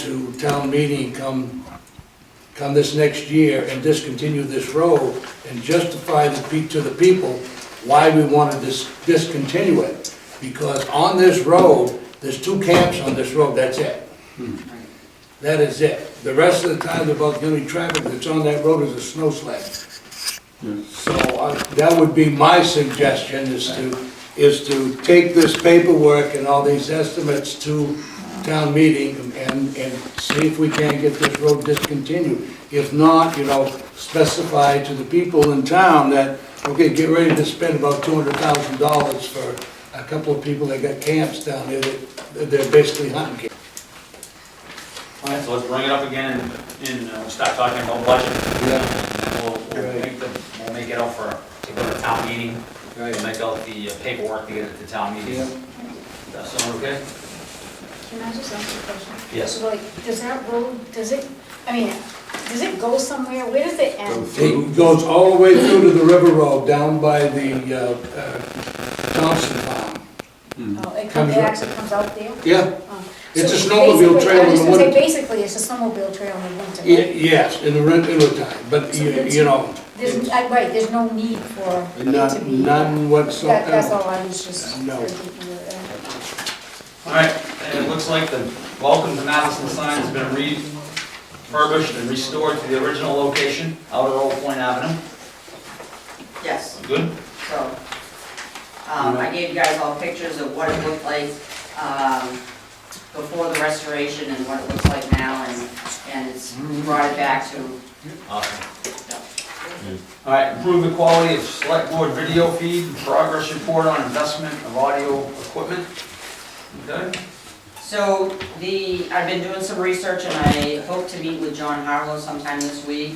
to town meeting come this next year and discontinue this road and justify to the people why we want to discontinue it. Because on this road, there's 2 camps on this road, that's it. That is it. The rest of the time, about the only traffic that's on that road is a snow sled. So that would be my suggestion, is to take this paperwork and all these estimates to town meeting and see if we can't get this road discontinued. If not, specify to the people in town that, okay, get ready to spend about $200,000 for a couple of people that got camps down there that they're basically hunting camps. All right, so let's bring it up again and we'll start talking about budget. Yeah. We'll make it out to go to town meeting. Right. We'll make out the paperwork to get it to town meeting. Yeah. That sound okay? Can I just ask a question? Yes. So like, does that road, does it go somewhere? Where does it end? It goes all the way through to the river road, down by the Thompson Farm. Oh, it Comes actually comes out there? Yeah, Oh. it's a So snowmobile basically- trail in the I was just gonna say, winter. basically, it's a snowmobile trail in the winter, right? Yes, in the winter time, but So it's- There's, it's right, there's no need for it to be. none That's whatsoever. all I was just. No. All right, and it looks like the welcome to Madison sign has been refurbished and restored to the original location out at Old Point Avenue. Yes, Good? so, I gave you guys all pictures of what it looked like, before the restoration and what it looks like now, and it's brought it back to, Awesome. All right, improve the quality of select board video feed, and progress report on investment of audio equipment. Okay? so I've been doing some research and I hope to meet with John Harlow sometime this week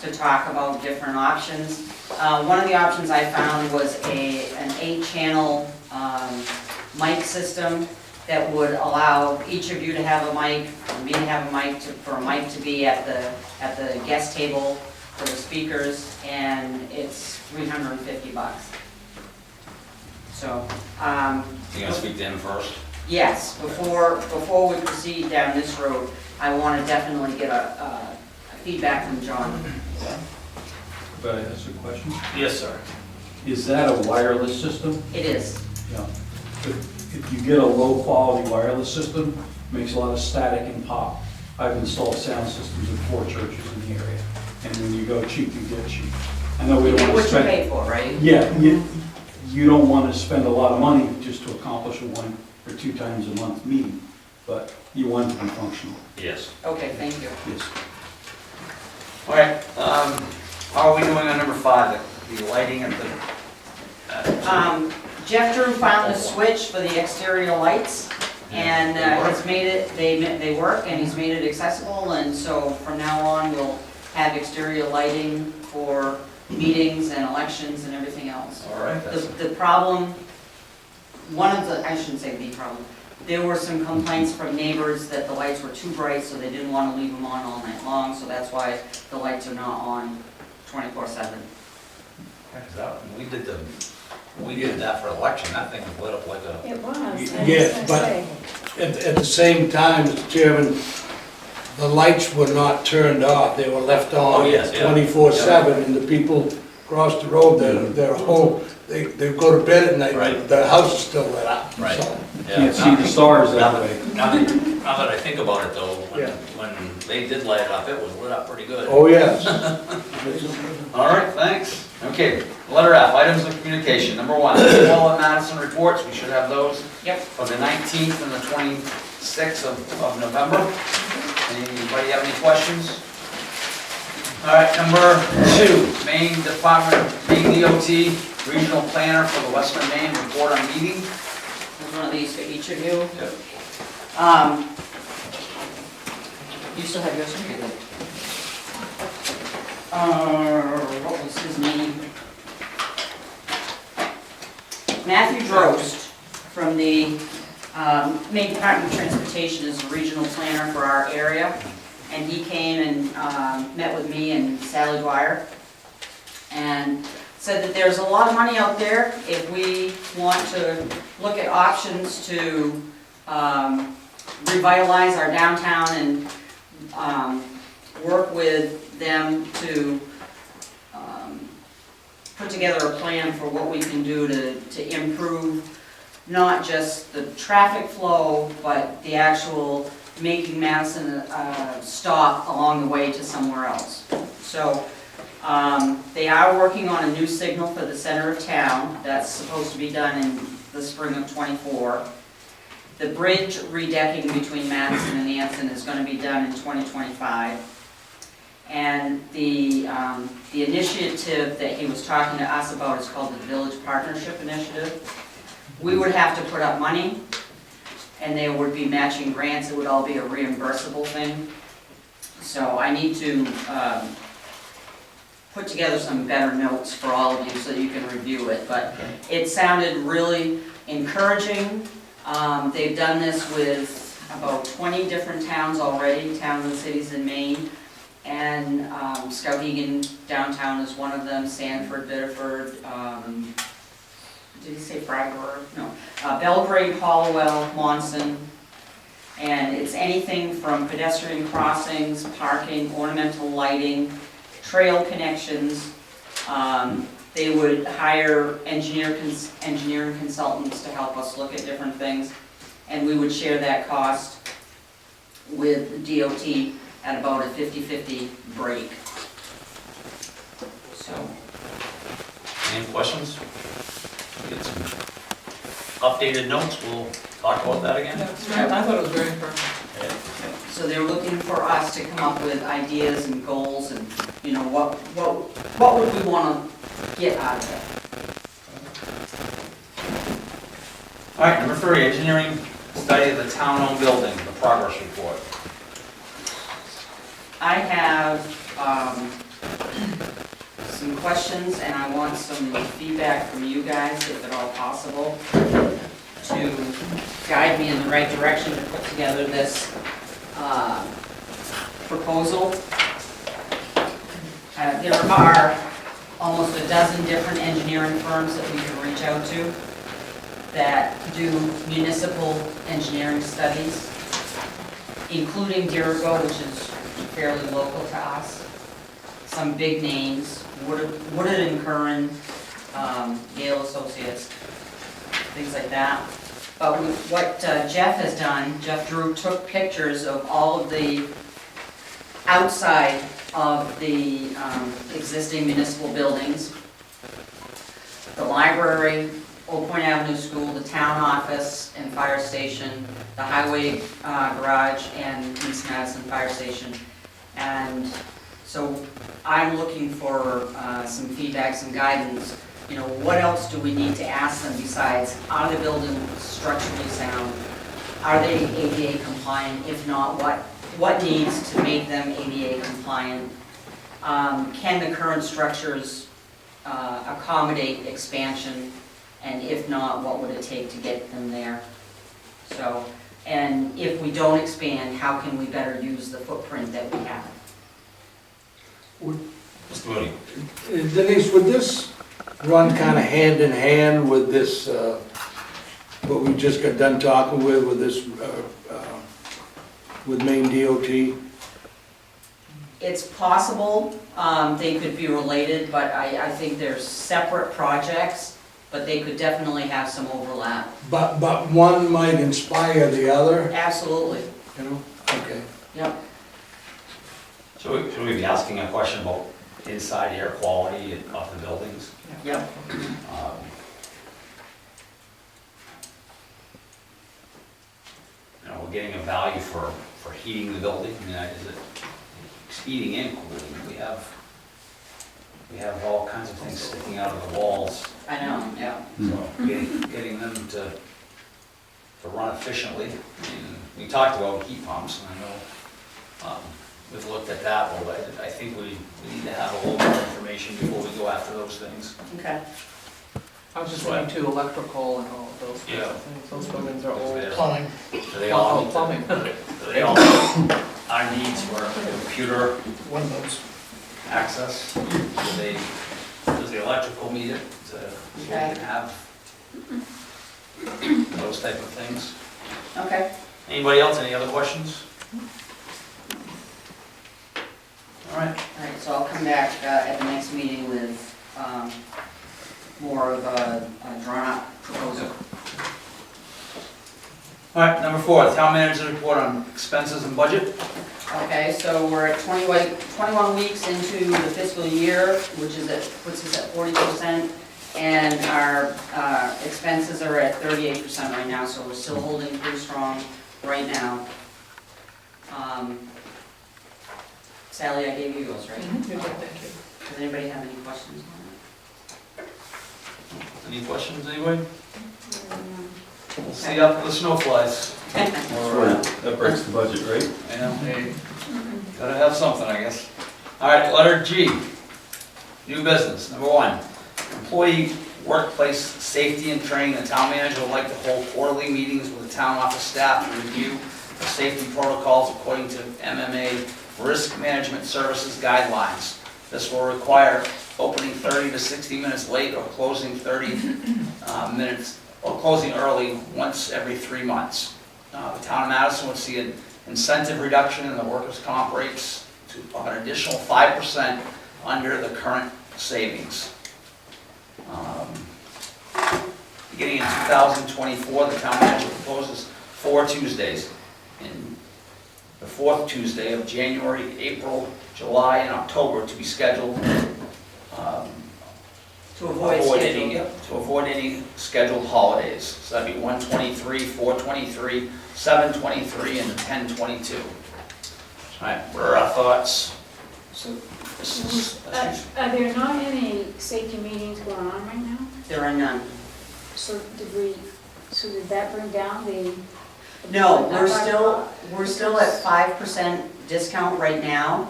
to talk about different options. One of the options I found was an 8-channel mic system that would allow each of you to have a mic, me to have a mic, for a mic to be at the guest table for the speakers, and it's $350. So, You gonna speak to him first? yes, before we proceed down this road, I want to definitely get a feedback from John. But I ask a question? Yes, sir. Is that a wireless system? It is. Yeah. If you get a low-quality wireless system, it makes a lot of static and pop. I've installed sound systems in 4 churches in the area, and when you go cheap, you get cheap. I know we You don't get want to what you spend... pay for, right? Yeah, you don't want to spend a lot of money just to accomplish a 1 or 2 times a month meeting, but you want it to be functional, Yes. Okay, thank you. yes. All right, how are we doing on number 5, the lighting and the... Jeff Drew found the switch for the exterior lights, and has made it, they work, and he's made it accessible, and so from now on, we'll have exterior lighting for meetings and elections and everything else. All right. The problem, I shouldn't say the problem, there were some complaints from neighbors that the lights were too bright, so they didn't want to leave them on all night long, so that's why the lights are not on 24/7. We did that for election, that thing was lit up like a... It was, I was Yes, gonna but- say. At the same time, Mr. Chairman, the lights were not turned off, they were left on Oh, yes, yeah. 24/7, and the people across the road, their whole, they go to bed at night, Right. the house is still lit up. Right. So, Can't see the stars Now that way. that I think about it though, Yeah. when they did light it up, it was lit up pretty good. Oh, yes. All right, thanks. Okay, letter F, items of communication. Number 1, all at Madison reports, we should have those Yep. for the 19th and the 26th of November. Anybody have any questions? All right, number 2, Maine DOT Regional Planner for the Western Maine report on meeting. There's one of these for each of you. Yep. You still have yours? Okay, good. What was his name? Matthew Drost from the Maine Department of Transportation is a regional planner for our area. And he came and met with me and Sally Dwyer and said that there's a lot of money out there if we want to look at options to revitalize our downtown and work with them to put together a plan for what we can do to improve not just the traffic flow, but the actual making Madison stop along the way to somewhere else. So they are working on a new signal for the center of town. That's supposed to be done in the spring of '24. The bridge redecking between Madison and Anson is going to be done in 2025. And the initiative that he was talking to us about is called the Village Partnership Initiative. We would have to put up money, and there would be matching grants. It would all be a reimbursable thing. So I need to put together some better notes for all of you so that you can review it. But it sounded really encouraging. They've done this with about 20 different towns already, towns and cities in Maine. And Skowhegan downtown is one of them, Sanford, Biddeford, did he say Freiburg? No. Belgrade, Hollowell, Monson. And it's anything from pedestrian crossings, parking, ornamental lighting, trail connections. They would hire engineering consultants to help us look at different things. And we would share that cost with DOT at about a 50-50 break. So. Any questions? Get some updated notes, we'll talk about that again. I thought it was very informative. So they're looking for us to come up with ideas and goals and, you know, what would we want to get out of it? All right, number 3, engineering study of the town-owned building, the progress report. I have some questions and I want some feedback from you guys, if at all possible, to guide me in the right direction to put together this proposal. There are almost a dozen different engineering firms that we can reach out to that do municipal engineering studies, including Dirigo, which is fairly local to us. Some big names, Woodard & Curran, Yale Associates, things like that. But what Jeff has done, Jeff Drew took pictures of all of the outside of the existing municipal buildings. The library, Old Point Avenue School, the town office and fire station, the highway garage, and East Madison Fire Station. And so I'm looking for some feedback, some guidance. You know, what else do we need to ask them besides, are the buildings structurally sound? Are they ADA compliant? If not, what needs to make them ADA compliant? Can the current structures accommodate expansion? And if not, what would it take to get them there? So, and if we don't expand, how can we better use the footprint that we have? Mr. Mooney. Denise, would this run kind of hand in hand with this, what we just got done talking with this, with Maine DOT? It's possible, they could be related, but I think they're separate projects, but they could definitely have some overlap. But one might inspire the other, Absolutely, you know? Okay. yep. Should we be asking a question about inside air quality of the buildings? Yep. You know, we're getting a value for heating the building. I mean, is it heating and cooling? We have all kinds of things sticking out of the walls. I know, yeah. So getting them to run efficiently. I mean, we talked about heat pumps, and I know we've looked at that a little bit. I think we need to have a little more information before we go after those things. Okay. I was just wondering too, electrical and all of those kinds Yeah. of things. Those buildings are old. Yeah. Plumbing. Do they all Oh, meet plumbing. do they all meet our needs for computer Windows. access? Does the electrical meet it? So we can have those type of things? Okay. Anybody else, any other questions? All right, All right, so I'll come back at the next meeting with more of a drawn-up proposal. all right, number 4, town manager's report on expenses and budget. Okay, so we're at 21 weeks into the fiscal year, which is puts us at 40%, and our expenses are at 38% right now, so we're still holding pretty strong right now. Sally, I gave you yours, right? You did, thank you. Does anybody have any questions on Any questions, anybody? We'll see you after the snow flies. That breaks the budget, right? You know, hey, gotta have something, I guess. All right, letter G, new business. Number 1, employee workplace safety and training. The town manager would like to hold quarterly meetings with the town office staff to review the safety protocols according to MMA Risk Management Services guidelines. This will require opening 30 to 60 minutes late or closing 30 minutes, or closing early once every 3 months. The town of Madison would see an incentive reduction in the workers' comp rates to an additional 5% under the current savings. Beginning in 2024, the town manager proposes 4 Tuesdays. In the 4th Tuesday of January, April, July, and October to be scheduled to avoid scheduling. to avoid any scheduled holidays. So that'd be 1/23, 4/23, 7/23, and 10/22. All right, what are our thoughts? So, This is- are there not any safety meetings going on right now? There are none. So did that bring down the? No, we're still at 5% discount right now.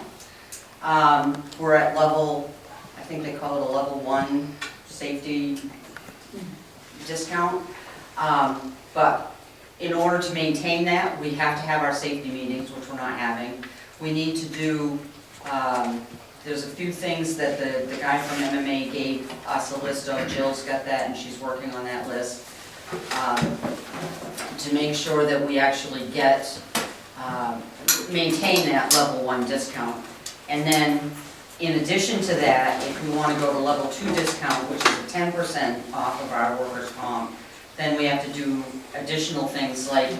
We're at level, I think they call it a level 1 safety discount. But in order to maintain that, we have to have our safety meetings, which we're not having. We need to do, there's a few things that the guy from MMA gave us a list of. Jill's got that and she's working on that list. To make sure that we actually maintain that level 1 discount. And then, in addition to that, if we want to go to level 2 discount, which is 10% off of our workers' comp, then we have to do additional things like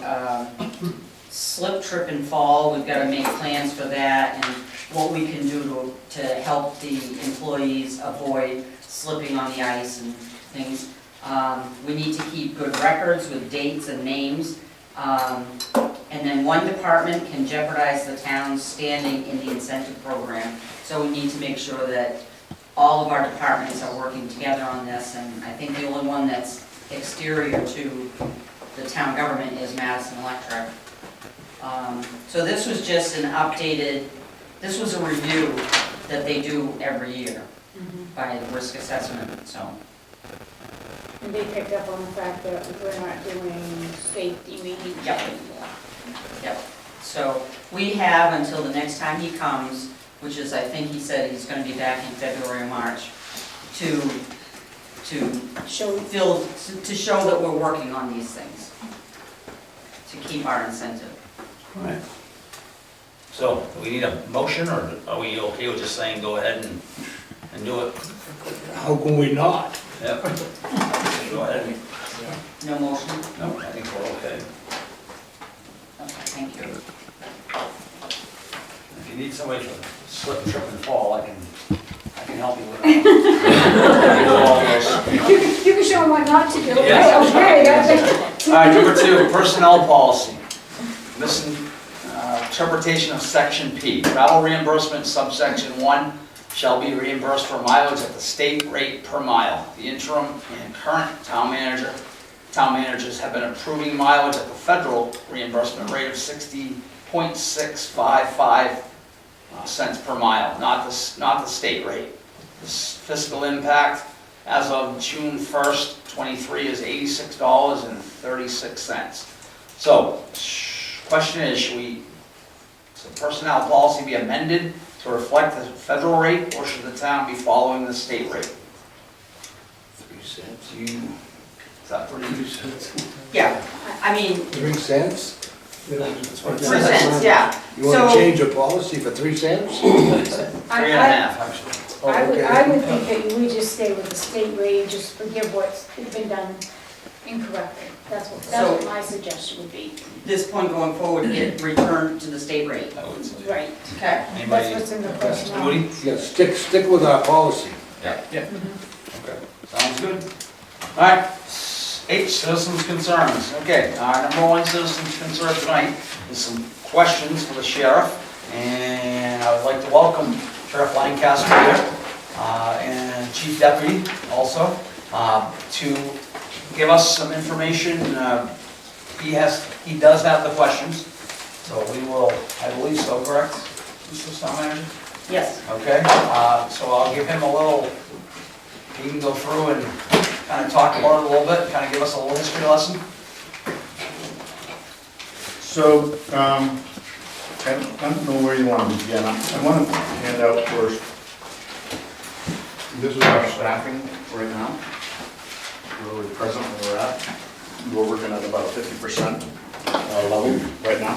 slip, trip, and fall. We've got to make plans for that and what we can do to help the employees avoid slipping on the ice and things. We need to keep good records with dates and names. And then one department can jeopardize the town's standing in the incentive program. So we need to make sure that all of our departments are working together on this. And I think the only one that's exterior to the town government is Madison Electric. So this was just an updated, this was a review that they do every year by the risk assessment, so. And they picked up on the fact that we're not doing safety meetings Yep. anymore. Yep, so we have until the next time he comes, which is, I think he said he's gonna be back in February or March, to show that we're working on these things, to keep our incentive. All right. So, do we need a motion, or are we okay with just saying go ahead and do it? How can we not? Yep. Go ahead. No motion? No, I think we're okay. Okay, thank you. If you need somebody to slip, trip, and fall, I can help you with that. You can show them what not to do. Yes. Okay, All right, number 2, personnel policy. This interpretation of section P. Travel reimbursement subsection 1 shall be reimbursed for mileage at the state rate per mile. The interim and current town managers have been approving mileage at the federal reimbursement rate of 60.655 cents per mile, not the state rate. This fiscal impact as of June 1st, 23 is $86.36. So, question is, should the personnel policy be amended to reflect the federal rate, or should the town be following the state rate? 3 cents. Is that pretty? Yeah, I mean, 3 cents? That's what it 3 says. cents, yeah. You wanna So- change your policy for 3 cents? 3.5, actually. Oh, I okay. would think that you would just stay with the state rate and just forgive what's been done incorrectly. That's what my suggestion would be. This point going forward, it returned to the state rate. I would say. Right. Okay. That's Anybody? what's in the personnel. Woody? Yeah, stick with our policy. Yeah. Mhm. Okay, sounds good. All right, 8, citizens' concerns. Okay, our number 1 citizen's concern tonight is some questions for the sheriff. And I would like to welcome Sheriff Lancaster here, and Chief Deputy also, to give us some information. He does have the questions, so we will, I believe so, correct, Mr. Town Manager? Yes. Okay, so I'll give him a little, he can go through and kind of talk about it a little bit, kind of give us a little history lesson. So, I don't know where you want to begin. I want to hand out first, this is our staffing right now, where we're presently we're at. We're working at about 50% level right now.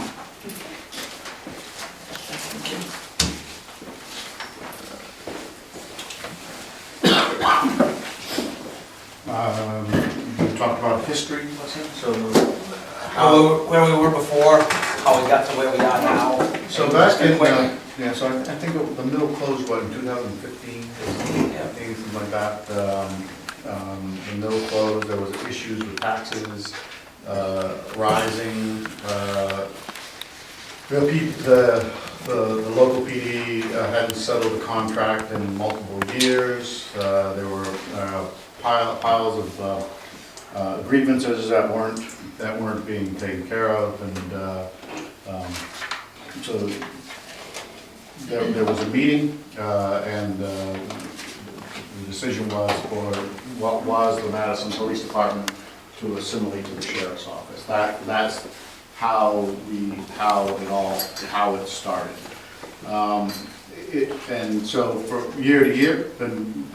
We talked about history lesson, so Where we were before, how we got to where we are now. so back in, Quickly. yeah, so I think the mill closed, what, in 2015, anything like that. The mill closed, there was issues with taxes rising. The local PD hadn't settled the contract in multiple years. There were piles of grievances that weren't being taken care of, and so there was a meeting, and the decision was for what was the Madison Police Department to assimilate to the sheriff's office. That's how it started. And so for year to year, been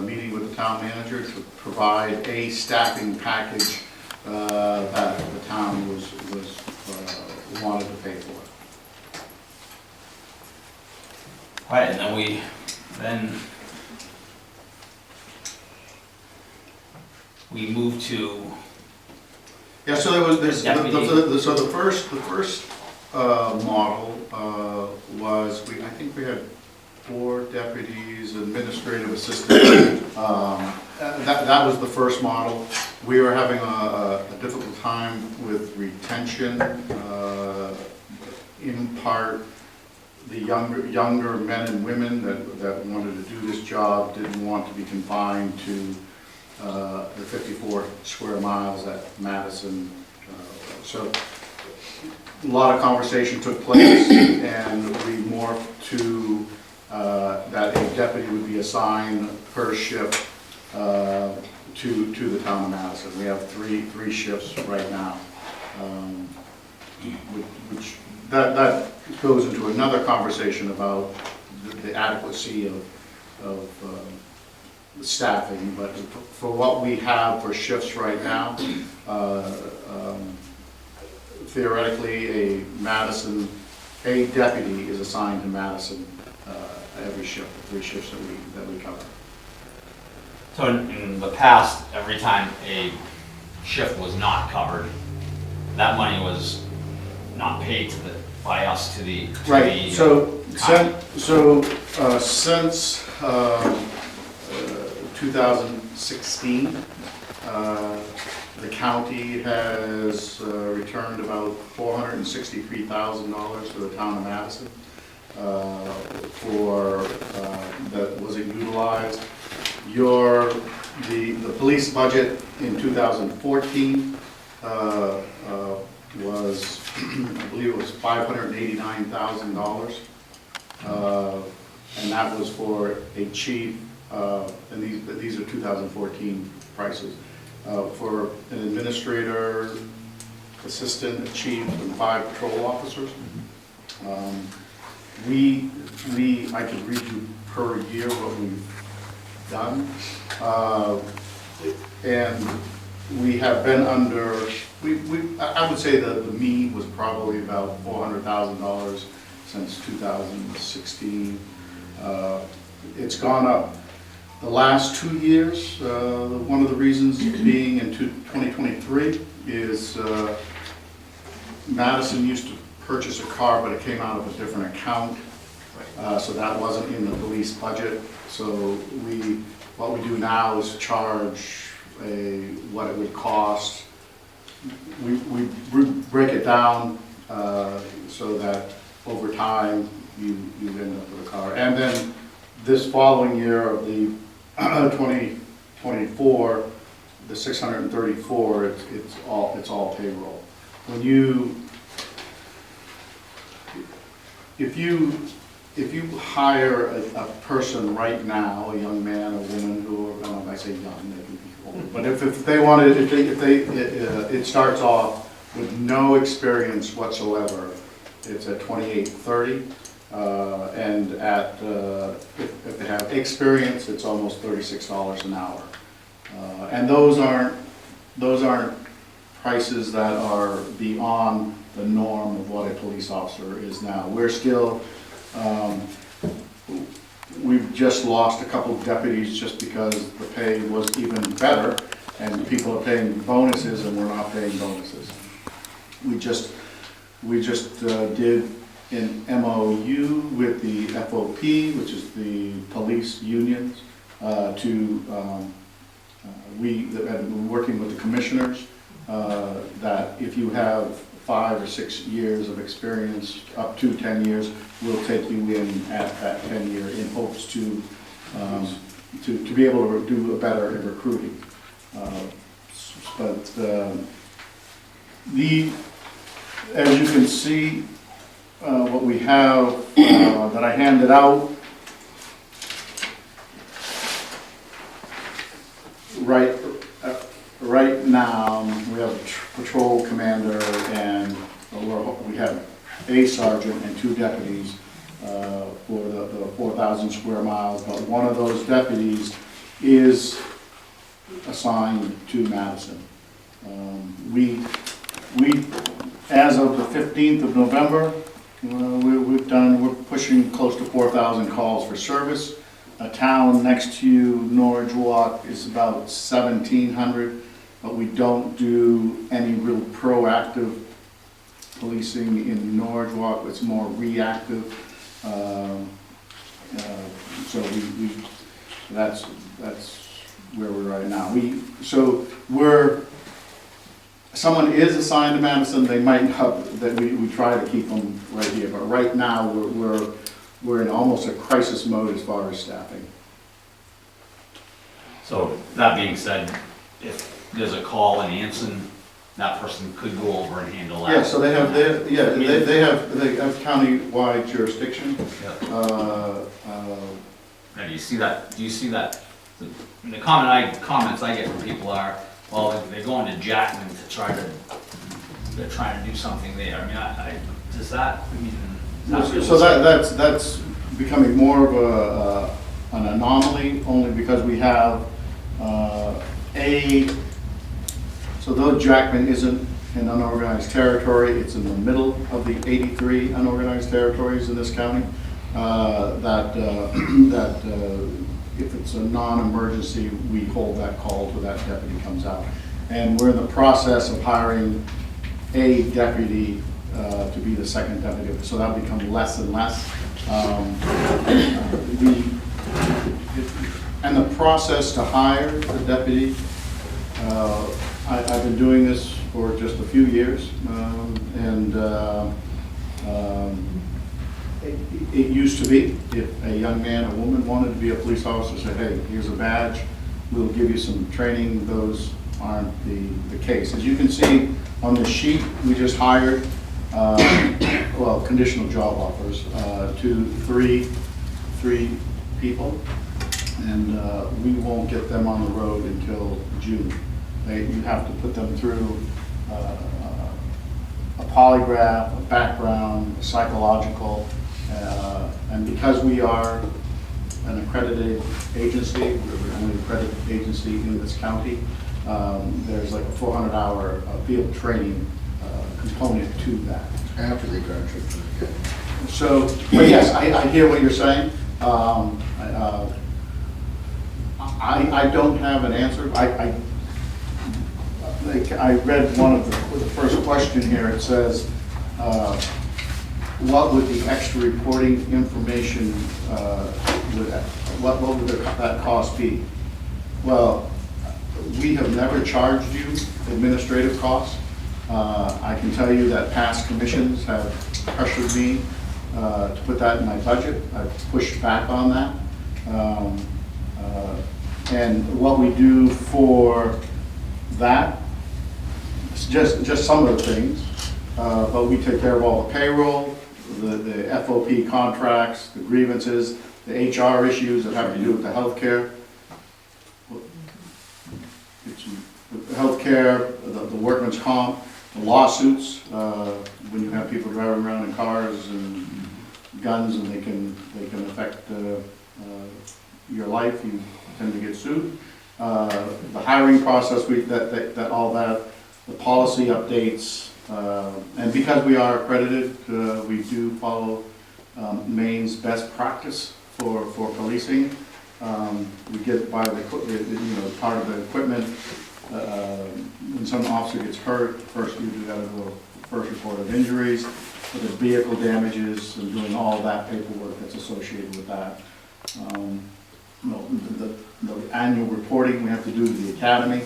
meeting with the town manager to provide a staffing package that the town wanted to pay for. All right, and then we moved to, Yeah, so Deputy. so the first model was, I think we had 4 deputies, administrative assistants. That was the first model. We were having a difficult time with retention, in part, the younger men and women that wanted to do this job didn't want to be confined to the 54 square miles at Madison. So a lot of conversation took place, and we morphed to that a deputy would be assigned per shift to the town of Madison. We have three shifts right now, which that goes into another conversation about the adequacy of staffing, but for what we have for shifts right now, theoretically, a deputy is assigned to Madison every shift, 3 shifts that we cover. So in the past, every time a shift was not covered, that money was not paid by us to the. Right, so since 2016, the county has returned about $463,000 to the town of Madison that wasn't utilized. The police budget in 2014 was, I believe it was $589,000, and that was for a chief, and these are 2014 prices, for an administrator, assistant, a chief, and 5 patrol officers. I could read you per year what we've done, and we have been under I would say the mean was probably about $400,000 since 2016. It's gone up the last 2 years. One of the reasons being in 2023 is Madison used to purchase a car, but it came out of a different account. So that wasn't in the police budget. So what we do now is charge what it would cost. We break it down so that over time you end up with a car. And then this following year of the 2024, the 634, it's all payroll. If you hire a person right now, a young man or woman who, I say young, they can be old, but if they wanted, it starts off with no experience whatsoever, it's at $28.30, and if they have experience, it's almost $36 an hour, and those aren't prices that are beyond the norm of what a police officer is now. We're still, we've just lost a couple of deputies just because the pay was even better, and people are paying bonuses and we're not paying bonuses. We just did an MOU with the FOP, which is the police unions, we have been working with the commissioners, that if you have 5 or 6 years of experience, up to 10 years, we'll take you in at that 10 year in hopes to be able to do better in recruiting. As you can see, what we have that I handed out right now, we have a patrol commander and we have a sergeant and 2 deputies for the 4,000 square miles, but one of those deputies is assigned to Madison. As of the 15th of November, we're pushing close to 4,000 calls for service. A town next to you, Norwich Walk, is about 1,700, but we don't do any real proactive policing in Norwich Walk. It's more reactive. So that's where we're right now. Someone is assigned to Madison. They might not. That we try to keep them right here, but right now we're in almost a crisis mode as far as staffing. So that being said, if there's a call in Anson, that person could go over and handle that. Yeah, so they have county-wide jurisdiction. Yeah. Now, do you see that? The comments I get from people are, well, they're going to Jackman they're trying to do something there. I mean, does that, I mean, so that's becoming more of an anomaly, only because we have so though Jackman isn't an unorganized territory, it's in the middle of the 83 unorganized territories in this county, if it's a non-emergency, we hold that call till that deputy comes out. And we're in the process of hiring a deputy to be the second deputy, so that'll become less and less. And the process to hire the deputy, I've been doing this for just a few years, it used to be, if a young man or woman wanted to be a police officer, say, hey, here's a badge, we'll give you some training. Those aren't the case. As you can see on the sheet, we just hired, conditional job offers to three people, and we won't get them on the road until June. You have to put them through a polygraph, a background, a psychological, and because we are an accredited agency, we're the only accredited agency in this county, there's like a 400-hour field training component to that. After they graduate from the academy. So, but yes, I hear what you're saying. I don't have an answer. I read one of the first question here. It says, what would the extra reporting information, what would that cost be? Well, we have never charged you administrative costs. I can tell you that past commissions have pressured me to put that in my budget. I've pushed back on that. And what we do for that, it's just some of the things, but we take care of all the payroll, the FOP contracts, the grievances, the HR issues that have to do with the healthcare. The healthcare, the workman's comp, the lawsuits, when you have people driving around in cars and guns and they can affect your life, you tend to get sued. The hiring process, all that, the policy updates, and because we are accredited, we do follow Maine's best practice for policing. We get by the part of the equipment. When some officer gets hurt, first you got to do a first report of injuries, for the vehicle damages, and doing all that paperwork that's associated with that. The annual reporting we have to do to the academy,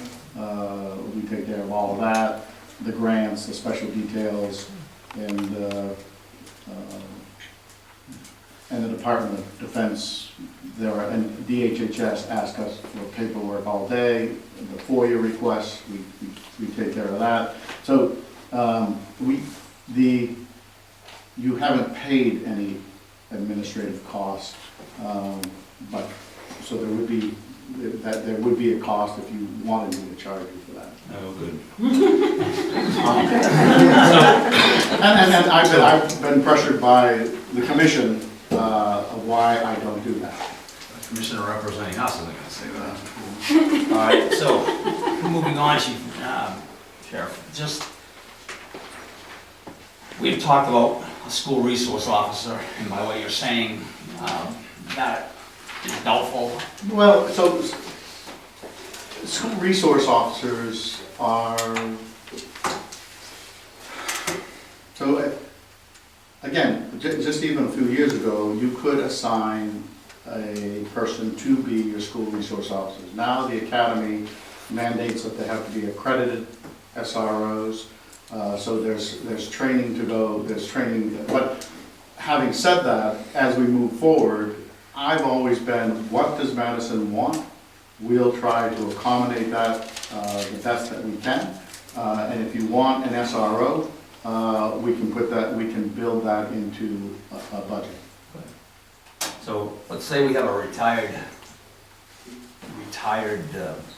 we take care of all of that. The grants, the special details, and the Department of Defense, and DHHS ask us for paperwork all day. The FOIA requests, we take care of that. So you haven't paid any administrative costs, but so there would be a cost if you wanted me to charge you for that. Oh, good. And I've been pressured by the commission of why I don't do that. The commissioner representing us isn't gonna say that. All right, so, moving on, Sheriff, we've talked about a school resource officer, and by what you're saying, that is doubtful. Well, so school resource officers are, so again, just even a few years ago, you could assign a person to be your school resource officers. Now the academy mandates that they have to be accredited SROs, so there's training to go, there's training, but having said that, as we move forward, I've always been, what does Madison want? We'll try to accommodate that the best that we can. And if you want an SRO, we can build that into a budget. So, let's say we have a retired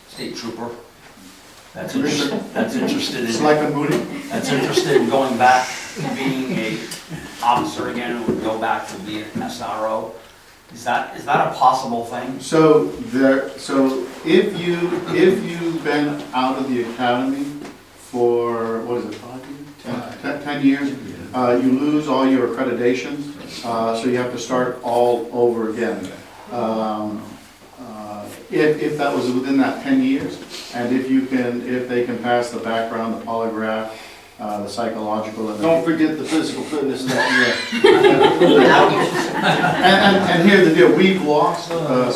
state trooper that's interested in. Selectman Moody? That's interested in going back to being a officer again, and would go back to being an SRO. Is that a possible thing? So if you've been out of the academy for, what is it, 5 years? 10 years, you lose all your accreditations, so you have to start all over again. If that was within that 10 years, and if they can pass the background, the polygraph, the psychological, and Don't forget the physical fitness that and here's the deal, we've lost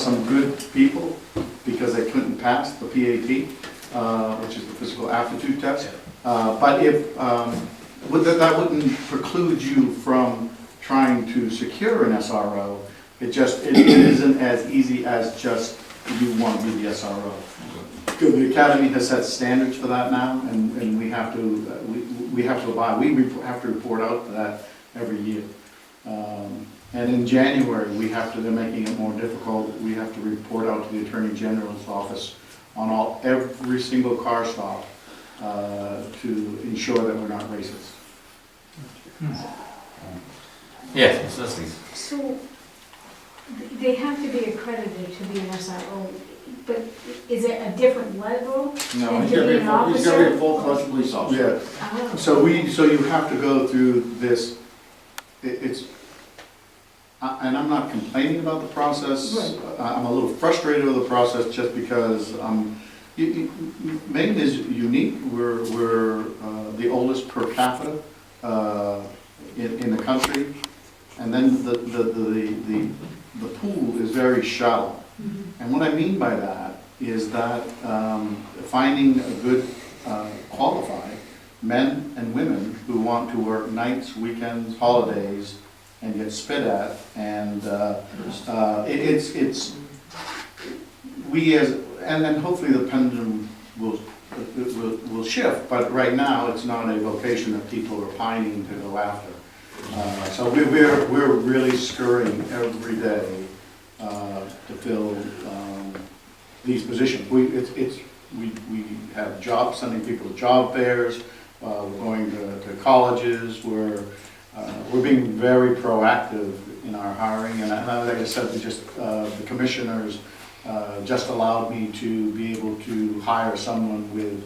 some good people because they couldn't pass the PAT, which is the physical aptitude test. But if that wouldn't preclude you from trying to secure an SRO. It isn't as easy as just you want to be the SRO. The academy has set standards for that now, and we have to abide. We have to report out to that every year. And in January, they're making it more difficult. We have to report out to the Attorney General's office on every single car stop to ensure that we're not racist. Yes, Ms. Leslie. So, They have to be accredited to be an SRO, but is it a different level? No, And he's to gotta be be an he's gotta be a officer? full-fledged police officer. Yeah, Oh. so you have to go through this, it's, and I'm not complaining about the process. Right. I'm a little frustrated with the process just because, Maine is unique. We're the oldest per capita in the country. And then the pool is very shallow. And what I mean by that is that finding a good qualified men and women who want to work nights, weekends, holidays, and get spit at, and and then hopefully the pendulum will shift, but right now, it's not a vocation that people are pining to go after. So we're really scurrying every day to fill these positions. We have jobs, sending people to job fairs, we're going to colleges, we're being very proactive in our hiring, and like I said, the commissioners just allowed me to be able to hire someone with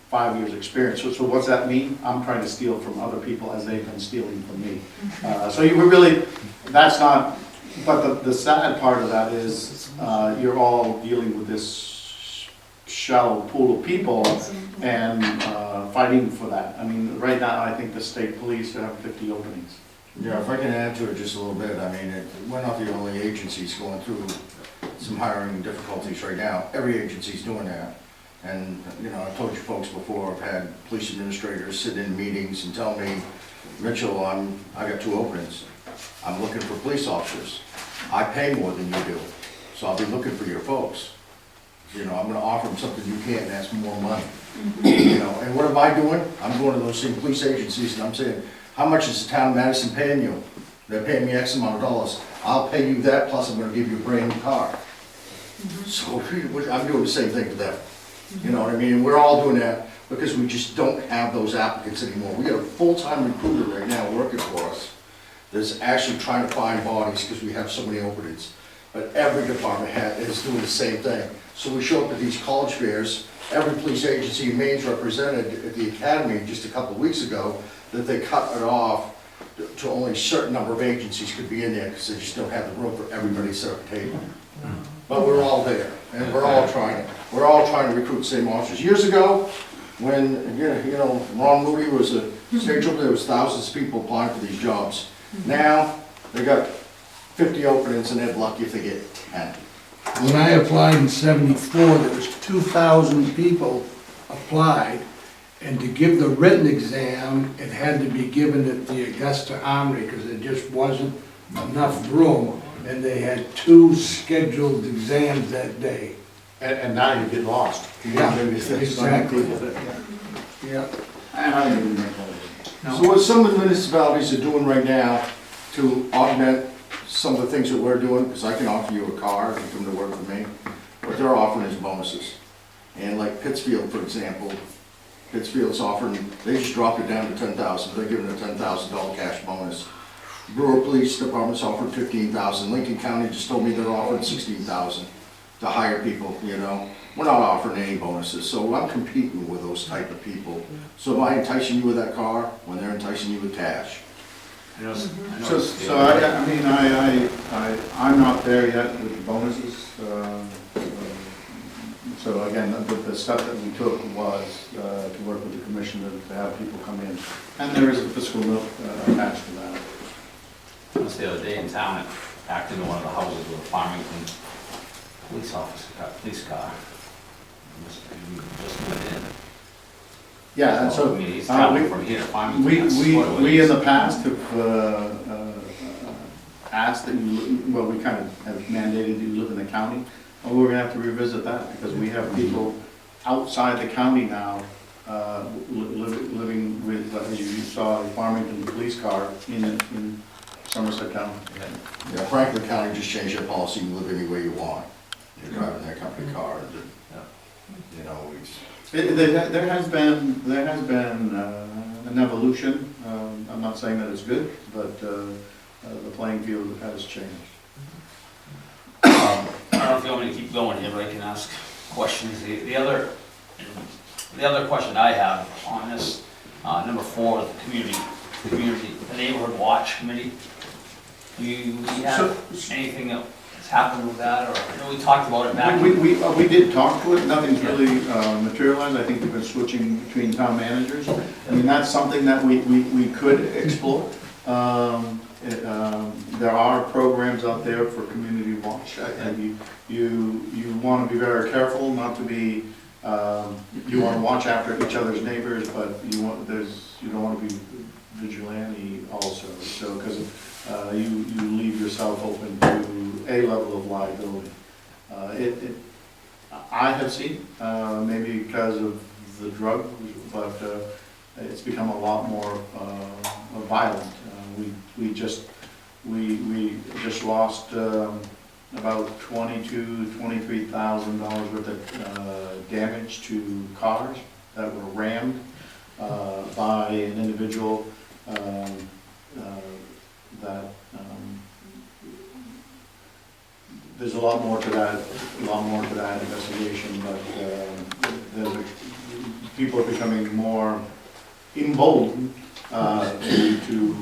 5 years' experience. So what's that mean? I'm trying to steal from other people as they've been stealing from me. So we're really, that's not, but the sad part of that is you're all dealing with this shallow pool of people and fighting for that. I mean, right now, I think the state police have 50 openings. Yeah, if I can add to it just a little bit, I mean, we're not the only agencies going through some hiring difficulties right now. Every agency's doing that. And, you know, I told you folks before, I've had police administrators sit in meetings and tell me, Mitchell, I got 2 openings. I'm looking for police officers. I pay more than you do, so I'll be looking for your folks. You know, I'm gonna offer them something you can't and ask for more money. You know, and what am I doing? I'm going to those same police agencies and I'm saying, how much is the town of Madison paying you? They're paying me X amount of dollars. I'll pay you that, plus I'm gonna give you a brand new car. So I'm doing the same thing to them. You know what I mean? We're all doing that because we just don't have those applicants anymore. We got a full-time recruiter right now working for us that's actually trying to find bodies because we have so many openings. But every department head is doing the same thing. So we show up at these college fairs. Every police agency in Maine's represented at the academy just a couple of weeks ago that they cut it off to only a certain number of agencies could be in there because they just don't have the room for everybody to sit at the table. But we're all there, and we're all trying to recruit the same officers. Years ago, when, you know, Ron Moody was a state trooper, there was thousands of people applying for these jobs. Now, they got 50 openings, and they're lucky if they get 10. When I applied in '74, there was 2,000 people applied, and to give the written exam, it had to be given at the Augusta Armory, because there just wasn't enough room, and they had 2 scheduled exams that day. And now you get lost. Yeah, exactly. Yeah. And I didn't make that. So what some of the municipalities are doing right now to augment some of the things that we're doing, because I can offer you a car if you come to work with me, what they're offering is bonuses. And like Pittsfield, for example, Pittsfield's offering, they just dropped it down to $10,000. They're giving a $10,000 cash bonus. Brewer Police Department's offering $15,000. Lincoln County just told me they're offering $16,000 to hire people, you know. We're not offering any bonuses, so I'm competing with those type of people. So am I enticing you with that car when they're enticing you with cash? I'm not there yet with the bonuses. So again, the step that we took was to work with the commissioner to have people come in. And there is a fiscal note attached to that. Just the other day in town, I packed into one of the houses with a Farmington police car. Just went in. Yeah, and so I mean, he's traveling from here to Farmington. That's what it we is. in the past have asked that you, well, we kind of have mandated you live in the county. Well, we're gonna have to revisit that because we have people outside the county now living with, as you saw, a Farmington police car in Somerset County. Yeah, Franklin County just changed their policy, you live anywhere you want. You're driving their company car, and, you know, There has been an evolution. I'm not saying that it's good, but the playing field has changed. I don't know if you want me to keep going here, but I can ask questions. The other question I have on this, number 4, the neighborhood watch committee. Do we have anything that's happened with that, or, I know we talked about it back. We did talk to it, nothing's really materialized. I think we've been switching between town managers. I mean, that's something that we could explore. There are programs out there for community watch. You want to be very careful not to be, you want to watch after each other's neighbors, but you don't want to be vigilante also. So, because you leave yourself open to a level of liability. I have seen, maybe because of the drug, but it's become a lot more violent. We just lost about $23,000 worth of damage to cars that were rammed by an individual that there's a lot more to that investigation, but people are becoming more emboldened to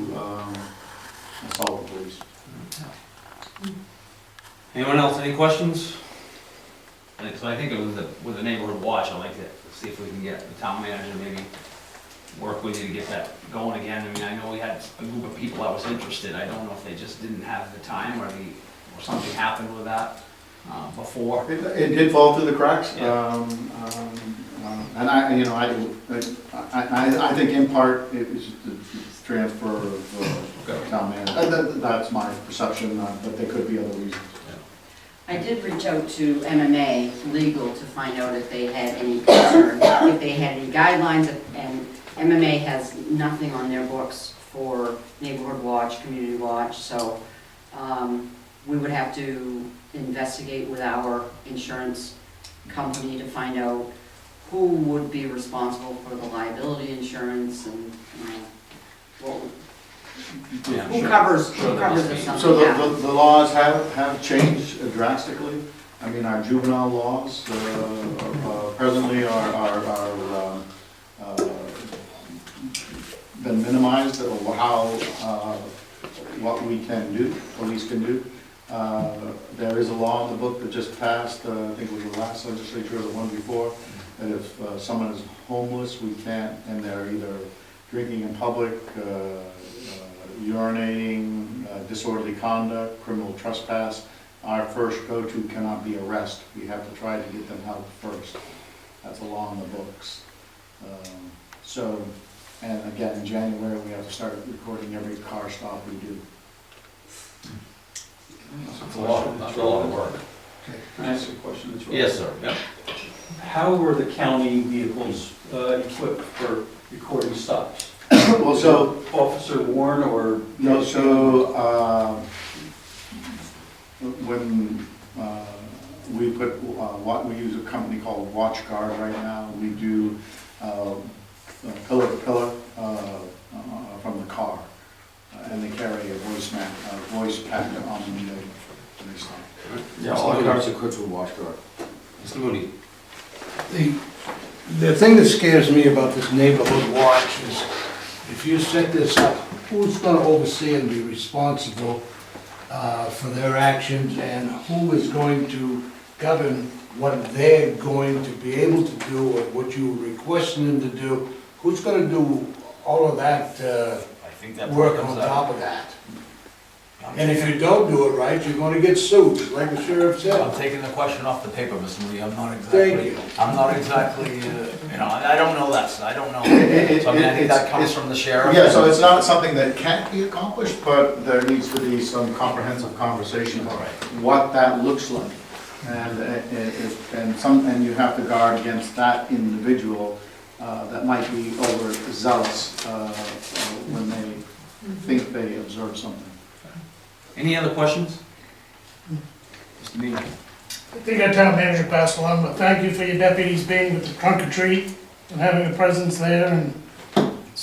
assault the police. Anyone else, any questions? So I think it was with the neighborhood watch, I'd like to see if we can get the town manager maybe work with you to get that going again. I mean, I know we had a group of people that was interested. I don't know if they just didn't have the time or something happened with that before. It did fall through the cracks. Yeah. And I think in part it was the transfer of town manager. That's my perception, but there could be other reasons. I did reach out to MMA Legal to find out if they had any concern, if they had any guidelines, and MMA has nothing on their books for neighborhood watch, community watch, so we would have to investigate with our insurance company to find out who would be responsible for the liability insurance and who covers if something So happens. the laws have changed drastically. I mean, our juvenile laws presently are been minimized of how what we can do, police can do. There is a law in the book that just passed, I think it was the last legislature or the one before, that if someone is homeless, we can't, and they're either drinking in public, urinating, disorderly conduct, criminal trespass, our first go-to cannot be arrest. We have to try to get them help first. That's a law in the books. And again, in January, we have to start recording every car stop we do. That's a lot of work. Can I ask a question? That's right. Yes, sir. Yep. How were the county vehicles equipped for recording stops? Well, so, Officer Warren or? no, so, when we put, we use a company called Watch Guard right now. We do pillar to pillar from the car, and they carry a voice pack on them when they stop. Yeah, all the cars equipped with watch guard. Mr. Moody. The thing that scares me about this neighborhood watch is if you set this up, who's gonna oversee and be responsible for their actions, and who is going to govern what they're going to be able to do, or what you're requesting them to do? Who's gonna do all of that I think that work comes on up. top of that? And if you don't do it right, you're gonna get sued, like the sheriff said. I'm taking the question off the paper, Mr. Moody. I'm not Thank you. exactly, I don't know that, so I don't know. So I mean, I think that comes from the sheriff. Yeah, so it's not something that can't be accomplished, but there needs to be some comprehensive conversation about what that looks like. And you have to guard against that individual that might be overzealous when they think they observe something. Any other questions? Mr. Moody. I think our town manager passed along, but thank you for your deputies being with the trunk or treat and having a presence there and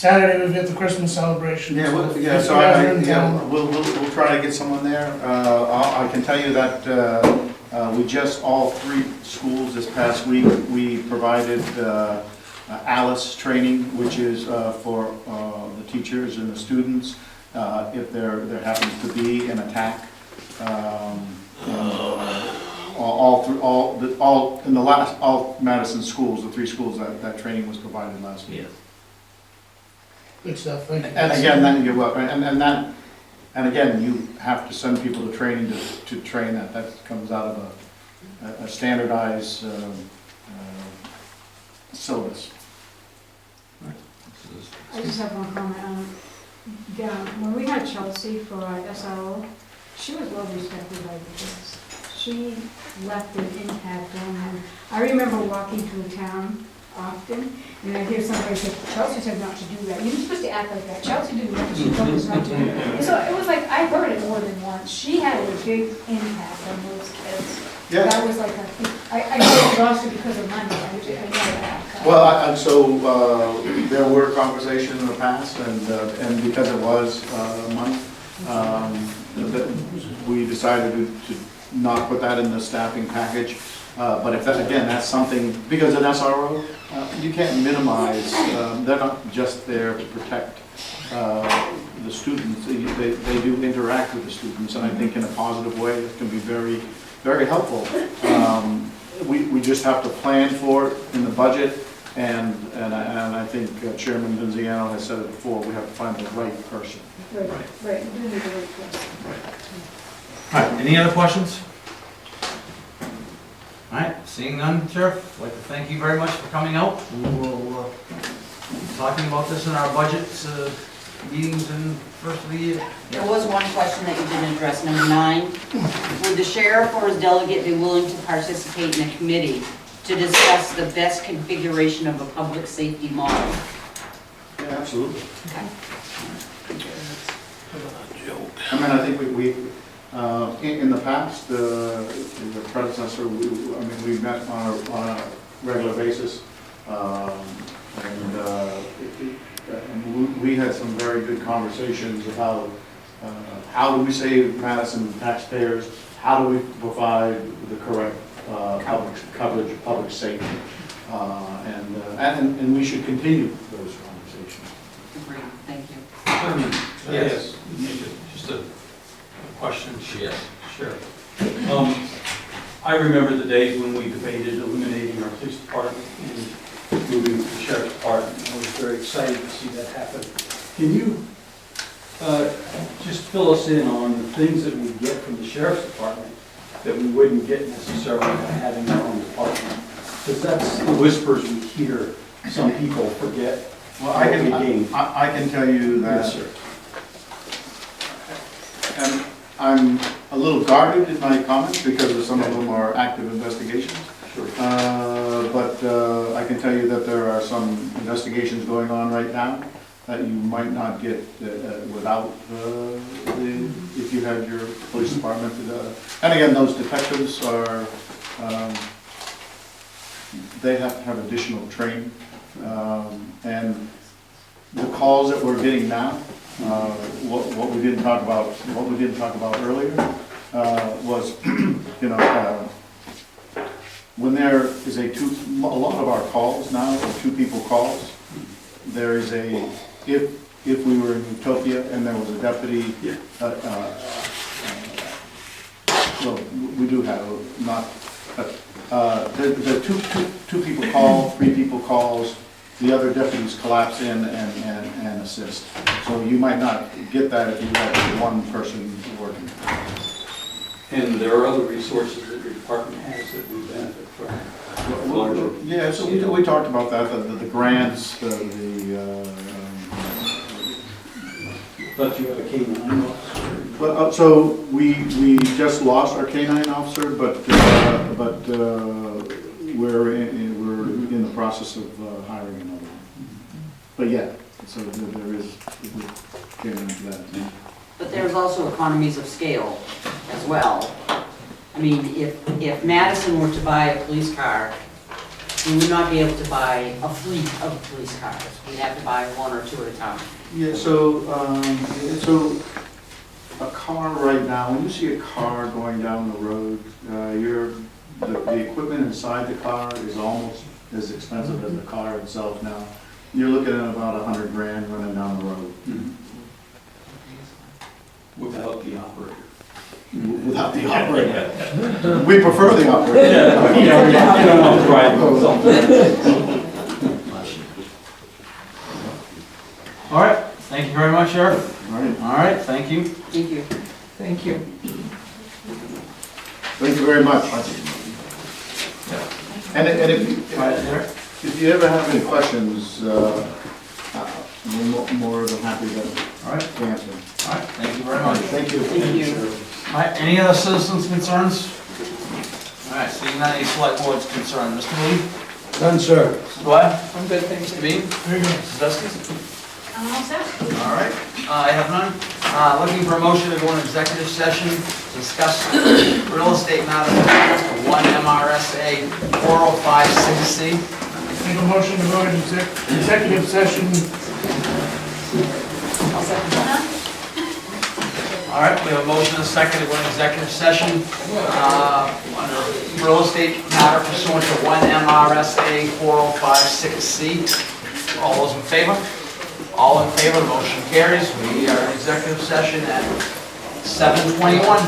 Saturday, we've got the Christmas celebration. Yeah, so yeah, if so you guys are in yeah, town- we'll try to get someone there. I can tell you that we just, all 3 schools this past week, we provided ALICE training, which is for the teachers and the students, if there happens to be an attack. All Madison schools, the 3 schools, that training was provided last week. Yes. Good stuff, thank you. And again, then you're welcome, and again, you have to send people to training to train that. That comes out of a standardized syllabus. I just have one comment. Yeah, when we had Chelsea for our SRO, she was well respected by the kids. She left an impact on them. I remember walking through town often, and I hear somebody say, Chelsea said not to do that. You're supposed to act like that. Chelsea didn't want to, she told us not to do that. And so it was like, I heard it more than once. She had a big impact on those kids. Yeah. That was like, I know she lost it because of money. I know that. Well, so there were conversations in the past, and because it was a month, we decided to not put that in the staffing package. But if that, again, that's something, because an SRO, you can't minimize, they're not just there to protect the students, they do interact with the students, and I think in a positive way, it can be very, very helpful. We just have to plan for it in the budget, and I think Chairman Vinziano has said it before, we have to find the right person. Right, right, we do need the right person. All right, any other questions? All right, seeing none, Sheriff, I'd like to thank you very much for coming out. We'll be talking about this in our budget meetings in first of the year. There was one question that you didn't address, number 9. Would the sheriff or his delegate be willing to participate in a committee to discuss the best configuration of a public safety model? Yeah, absolutely. Okay. I mean, I think we in the past, the predecessor, we met on a regular basis, and we had some very good conversations about how do we save Madison taxpayers, how do we provide the correct coverage, public safety, and we should continue those conversations. Agreed. Thank you. Yes. Just a question. Yes. Sure. I remember the days when we debated eliminating our police department and moving to the sheriff's department. I was very excited to see that happen. Can you just fill us in on the things that we get from the sheriff's department that we wouldn't get necessarily by having our own department? Because that's the whispers we hear. Some people forget. Well, I can tell you that. Yes, sir. And I'm a little guarded in my comments because some of them are active investigations. Sure. But I can tell you that there are some investigations going on right now that you might not get without if you had your police department. And again, those detectives are, they have to have additional training. And the calls that we're getting now, what we didn't talk about earlier was, when there is a lot of our calls now are 2 people calls. There is if we were in Utopia and there was a deputy, well, we do have not, but the 2 people call, 3 people calls. The other deputies collapse in and assist. So you might not get that if you have 1 person working. And there are other resources that your department has that we benefit from. Yeah, so we talked about that, the grants, But you have a K-9 officer. well, so we just lost our K-9 officer, but we're in the process of hiring another one. But yeah, so there is getting into that. But there's also economies of scale as well. I mean, if Madison were to buy a police car we would not be able to buy a fleet of police cars. We'd have to buy one or two at a time. Yeah, so a car right now, when you see a car going down the road, the equipment inside the car is almost as expensive as the car itself now. You're looking at about $100 grand running down the road. Without the operator. Without the operator. We prefer the operator. All right, thank you very much, Sheriff. All right. All right, thank you. Thank you. Thank you. Thank you very much. And Right there. if you ever have any questions, we're more than happy to All right, answer. all right, thank you very much. Thank you. Thank you. All right, any other citizens' concerns? All right, seeing none, any select board's concern, Mr. Lee? Done, sir. Mr. Dwyer? I'm good, thanks. Mr. Bean? Very good. Mrs. Dusty? I'm all set. All right, I have none. Looking for a motion to go into executive session, discuss real estate matters, 1 MRSA 4056C. Make a motion to go into executive session. All right, we have a motion and a second to go into executive session, under real estate matter pursuant to 1 MRSA 4056C. All those in favor? All in favor, the motion carries. We are in executive session at 7:21.